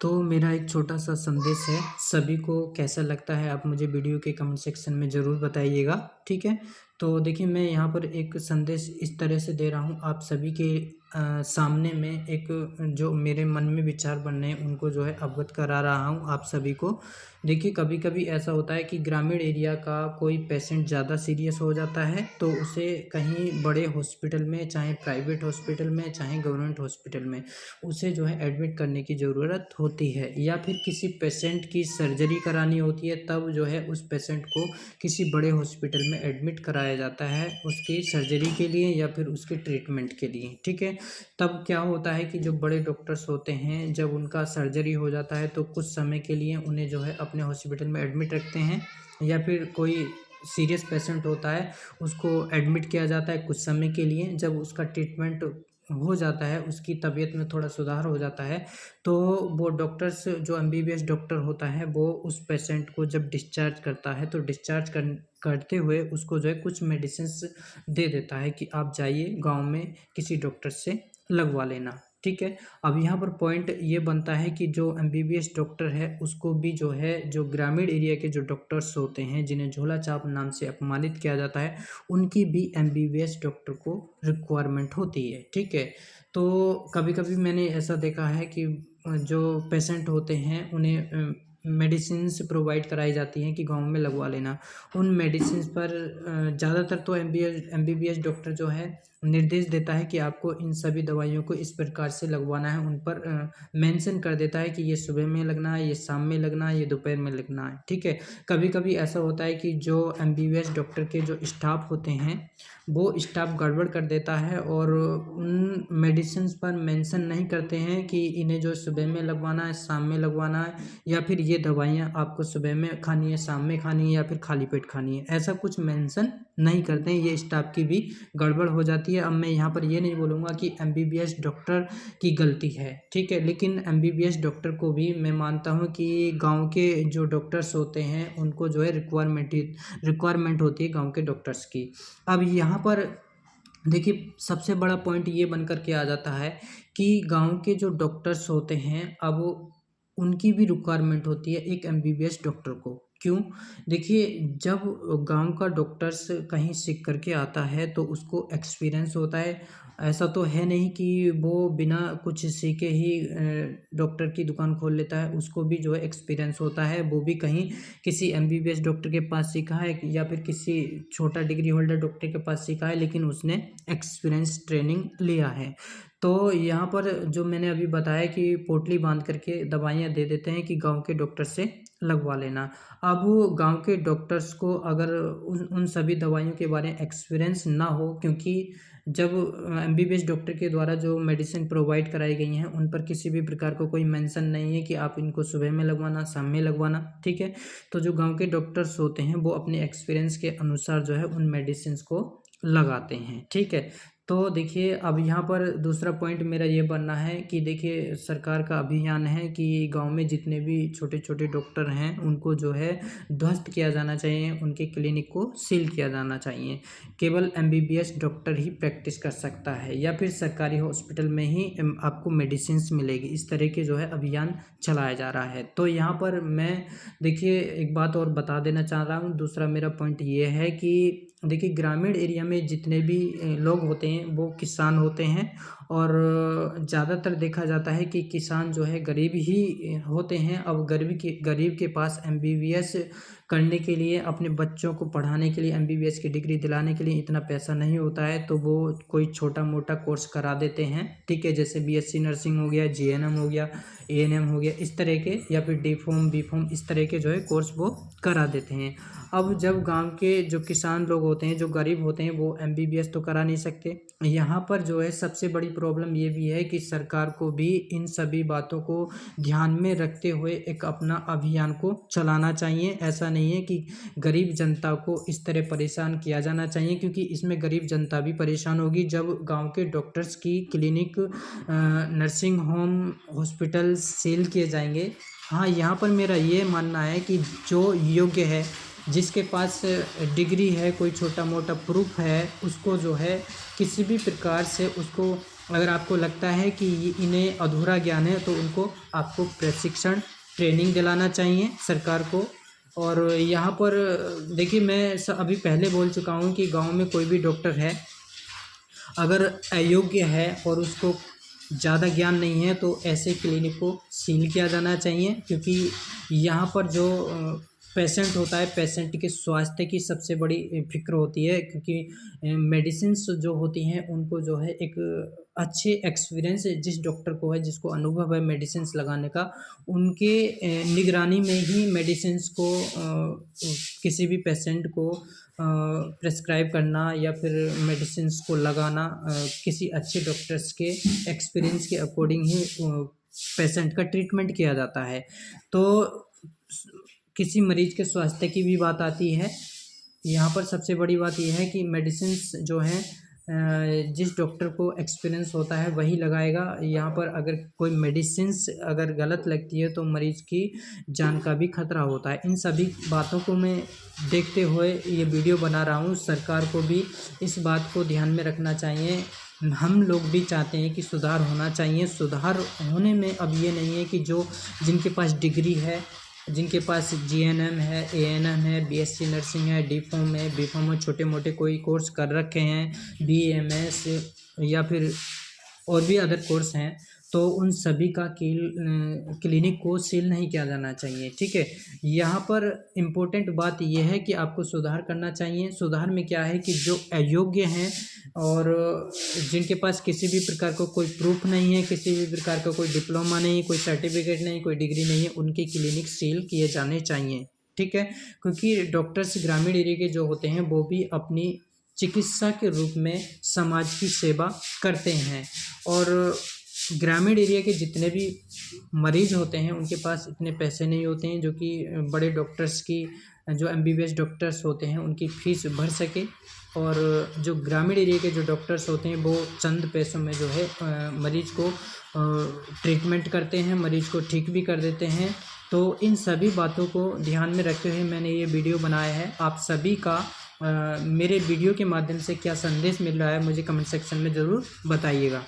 तो मेरा एक छोटा-सा संदेश है, सभी को कैसा लगता है आप मुझे वीडियो के कमेंट सेक्शन में ज़रूर बताइएगा, ठीक है? तो देखिए मैं यहाँ पर एक संदेश इस तरह से दे रहा हूँ आप सभी के सामने में एक जो मेरे मन में विचार बन रहे हैं उनको जो है अवगत करा रहा हूँ आप सभी को। देखिए कभी-कभी ऐसा होता है कि ग्रामीण एरिया का कोई पेशेंट ज़्यादा सीरियस हो जाता है तो उसे कहीं बड़े हॉस्पिटल में, चाहे प्राइवेट हॉस्पिटल में, चाहे गवर्नमेंट हॉस्पिटल में उसे जो है एडमिट करने की ज़रूरत होती है या फिर किसी पेशेंट की सर्जरी करानी होती है तब जो है उस पेशेंट को किसी बड़े हॉस्पिटल में एडमिट कराया जाता है उसकी सर्जरी के लिए या फिर उसके ट्रीटमेंट के लिए, ठीक है। तब क्या होता है कि जो बड़े डॉक्टर्स होते हैं जब उनका सर्जरी हो जाता है तो कुछ समय के लिए उन्हें जो है अपने हॉस्पिटल में एडमिट रखते हैं या फिर कोई सीरियस पेशेंट होता है उसको एडमिट किया जाता है कुछ समय के लिए। जब उसका ट्रीटमेंट हो जाता है, उसकी तबीयत में थोड़ा सुधार हो जाता है, तो वो डॉक्टर्स जो एमबीबीएस डॉक्टर होता है वो उस पेशेंट को जब डिस्चार्ज करता है तो डिस्चार्ज करते हुए उसको जो है कुछ मेडिसिन्स दे देता है कि आप जाइए गाँव में किसी डॉक्टर से लगवा लेना, ठीक है। अब यहाँ पर पॉइंट ये बनता है कि जो एमबीबीएस डॉक्टर है उसको भी जो है जो ग्रामीण एरिया के जो डॉक्टर्स होते हैं जिन्हें झोला छाप नाम से अपमानित किया जाता है उनकी भी एमबीबीएस डॉक्टर को रिक्वायरमेंट होती है, ठीक है। तो कभी-कभी मैंने ऐसा देखा है कि जो पेशेंट होते हैं उन्हें मेडिसिन्स प्रोवाइड कराई जाती हैं कि गाँव में लगवा लेना। उन मेडिसिन्स पर ज़्यादातर तो एमबीबीएस डॉक्टर जो है निर्देश देता है कि आपको इन सभी दवाइयों को इस प्रकार से लगवाना है। उन पर मेंशन कर देता है कि ये सुबह में लगना है, ये शाम में लगना है, ये दोपहर में लगना है, ठीक है। कभी-कभी ऐसा होता है कि जो एमबीबीएस डॉक्टर के जो स्टाफ होते हैं वो स्टाफ गड़बड़ कर देता है और उन मेडिसिन्स पर मेंशन नहीं करते हैं कि इन्हें जो सुबह में लगवाना है, शाम में लगवाना है या फिर ये दवाइयाँ आपको सुबह में खानी है, शाम में खानी है या फिर खाली पेट खानी है। ऐसा कुछ मेंशन नहीं करते हैं, ये स्टाफ की भी गड़बड़ हो जाती है। अब मैं यहाँ पर ये नहीं बोलूँगा कि एमबीबीएस डॉक्टर की गलती है, ठीक है। लेकिन एमबीबीएस डॉक्टर को भी मैं मानता हूँ कि गाँव के जो डॉक्टर्स होते हैं उनको जो है रिक्वायरमेंट होती है गाँव के डॉक्टर्स की। अब यहाँ पर देखिए सबसे बड़ा पॉइंट ये बन कर के आ जाता है कि गाँव के जो डॉक्टर्स होते हैं अब उनकी भी रिक्वायरमेंट होती है एक एमबीबीएस डॉक्टर को। क्यों? देखिए जब गाँव का डॉक्टर्स कहीं सीख कर के आता है तो उसको एक्सपीरियंस होता है। ऐसा तो है नहीं कि वो बिना कुछ सीखे ही डॉक्टर की दुकान खोल लेता है, उसको भी जो है एक्सपीरियंस होता है। वो भी कहीं किसी एमबीबीएस डॉक्टर के पास सीखा है या फिर किसी छोटा डिग्री होल्डर डॉक्टर के पास सीखा है लेकिन उसने एक्सपीरियंस ट्रेनिंग लिया है। तो यहाँ पर जो मैंने अभी बताया कि पोटली बांध करके दवाइयाँ दे देते हैं कि गाँव के डॉक्टर से लगवा लेना। अब वो गाँव के डॉक्टर्स को अगर उन उन सभी दवाइयों के बारे में एक्सपीरियंस ना हो क्योंकि जब एमबीबीएस डॉक्टर के द्वारा जो मेडिसिन प्रोवाइड कराई गई हैं उन पर किसी भी प्रकार का कोई मेंशन नहीं है कि आप इनको सुबह में लगवाना, शाम में लगवाना, ठीक है। तो जो गाँव के डॉक्टर्स होते हैं वो अपने एक्सपीरियंस के अनुसार जो है उन मेडिसिन्स को लगाते हैं, ठीक है। तो देखिए अब यहाँ पर दूसरा पॉइंट मेरा ये बनना है कि देखिए सरकार का अभियान है कि गाँव में जितने भी छोटे-छोटे डॉक्टर हैं उनको जो है ध्वस्त किया जाना चाहिए, उनके क्लिनिक को सील किया जाना चाहिए। केवल एमबीबीएस डॉक्टर ही प्रैक्टिस कर सकता है या फिर सरकारी हॉस्पिटल में ही आपको मेडिसिन्स मिलेगी। इस तरह के जो है अभियान चलाया जा रहा है। तो यहाँ पर मैं देखिए एक बात और बता देना चाह रहा हूँ, दूसरा मेरा पॉइंट ये है कि देखिए ग्रामीण एरिया में जितने भी लोग होते हैं वो किसान होते हैं और ज़्यादातर देखा जाता है कि किसान जो है गरीब ही होते हैं। अब गरीब के पास एमबीबीएस करने के लिए अपने बच्चों को पढ़ाने के लिए एमबीबीएस की डिग्री दिलाने के लिए इतना पैसा नहीं होता है तो वो कोई छोटा-मोटा कोर्स करा देते हैं, ठीक है। जैसे बीएससी नर्सिंग हो गया, जीएनएम हो गया, एएनएम हो गया, इस तरह के या फिर डी फार्म, बी फार्म इस तरह के जो है कोर्स वो करा देते हैं। अब जब गाँव के जो किसान लोग होते हैं, जो गरीब होते हैं वो एमबीबीएस तो करा नहीं सकते। यहाँ पर जो है सबसे बड़ी प्रॉब्लम ये भी है कि सरकार को भी इन सभी बातों को ध्यान में रखते हुए एक अपना अभियान को चलाना चाहिए। ऐसा नहीं है कि गरीब जनता को इस तरह परेशान किया जाना चाहिए क्योंकि इसमें गरीब जनता भी परेशान होगी जब गाँव के डॉक्टर्स की clinic, nursing home, hospital seal किए जाएँगे। हाँ, यहाँ पर मेरा ये मानना है कि जो योग्य है, जिसके पास डिग्री है, कोई छोटा-मोटा प्रूफ़ है, उसको जो है किसी भी प्रकार से उसको अगर आपको लगता है कि इन्हें अधूरा ज्ञान है तो उनको आपको प्रशिक्षण ट्रेनिंग दिलाना चाहिए सरकार को। और यहाँ पर देखिए, मैं अभी पहले बोल चुका हूँ कि गांव में कोई भी डॉक्टर है अगर अयोग्य है और उसको ज़्यादा ज्ञान नहीं है तो ऐसे क्लिनिक को सील किया जाना चाहिए, क्योंकि यहाँ पर जो पेशेंट होता है, पेशेंट के स्वास्थ्य की सबसे बड़ी फिक्र होती है, क्योंकि मेडिसिन्स जो होती हैं उनको जो है एक अच्छे एक्सपीरियंस जिस डॉक्टर को है, जिसको अनुभव है मेडिसिन्स लगाने का, उनके निगरानी में ही मेडिसिन्स को किसी भी पेशेंट को प्रेस्क्राइब करना या फिर मेडिसिन्स को लगाना किसी अच्छे डॉक्टर्स के एक्सपीरियंस के अकॉर्डिंग ही पेशेंट का ट्रीटमेंट किया जाता है। तो किसी मरीज के स्वास्थ्य की भी बात आती है। यहाँ पर सबसे बड़ी बात यह है कि मेडिसिन्स जो हैं जिस डॉक्टर को एक्सपीरियंस होता है वही लगाएगा। यहाँ पर अगर कोई मेडिसिन्स अगर गलत लगती है तो मरीज़ की जान का भी खतरा होता है। इन सभी बातों को मैं देखते हुए ये वीडियो बना रहा हूँ। सरकार को भी इस बात को ध्यान में रखना चाहिए। हम लोग भी चाहते हैं कि सुधार होना चाहिए। सुधार होने में अब ये नहीं है कि जो जिनके पास डिग्री है, जिनके पास जीएनएम है, एएनएम है, बीएससी नर्सिंग है, डीफॉर्म है, बीफॉर्म में छोटे मोटे कोई कोर्स कर रखे हैं, बीएमएस या फिर और भी अदर कोर्स हैं, तो उन सभी का क्लिनिक को सील नहीं किया जाना चाहिए। ठीक है, यहाँ पर इम्पोर्टेंट बात यह है कि आपको सुधार करना चाहिए। सुधार में क्या है कि जो अयोग्य हैं और जिनके पास किसी भी प्रकार का कोई प्रूफ नहीं है, किसी भी प्रकार का कोई डिप्लोमा नहीं, कोई सर्टिफिकेट नहीं, कोई डिग्री नहीं है, उनके क्लिनिक सील किए जाने चाहिए। ठीक है, क्योंकि डॉक्टर्स ग्रामीण एरिया के जो होते हैं वो भी अपनी चिकित्सा के रूप में समाज की सेवा करते हैं। और ग्रामीण एरिया के जितने भी मरीज़ होते हैं उनके पास इतने पैसे नहीं होते हैं जो कि बड़े डॉक्टर्स की, जो एमबीबीएस डॉक्टर्स होते हैं उनकी फ़ीस भर सके। और जो ग्रामीण एरिया के जो डॉक्टर्स होते हैं वो चंद पैसों में जो है मरीज़ को ट्रीटमेंट करते हैं, मरीज़ को ठीक भी कर देते हैं। तो इन सभी बातों को ध्यान में रखते हुए मैंने ये वीडियो बनाया है। आप सभी का मेरे वीडियो के माध्यम से क्या संदेश मिल रहा है मुझे कमेंट सेक्शन में ज़रूर बताइएगा।